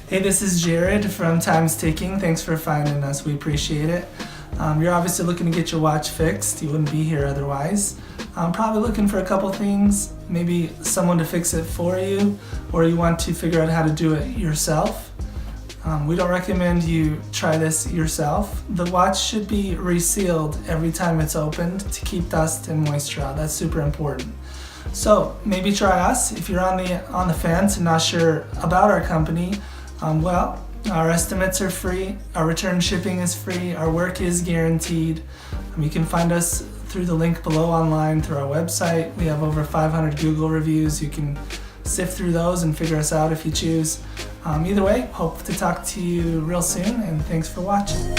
Hey, this is Jared from Time's Ticking. Thanks for finding us. We appreciate it. You're obviously looking to get your watch fixed. You wouldn't be here otherwise. Probably looking for a couple things, maybe someone to fix it for you, or you want to figure out how to do it yourself. We don't recommend you try this yourself. The watch should be resealed every time it's opened to keep dust and moisture out. That's super important. So maybe try us. If you're on the fence and not sure about our company, well, our estimates are free, our return shipping is free, our work is guaranteed. You can find us through the link below online through our website. We have over 500 Google reviews. You can sift through those and figure us out if you choose. Either way, hope to talk to you real soon, and thanks for watching.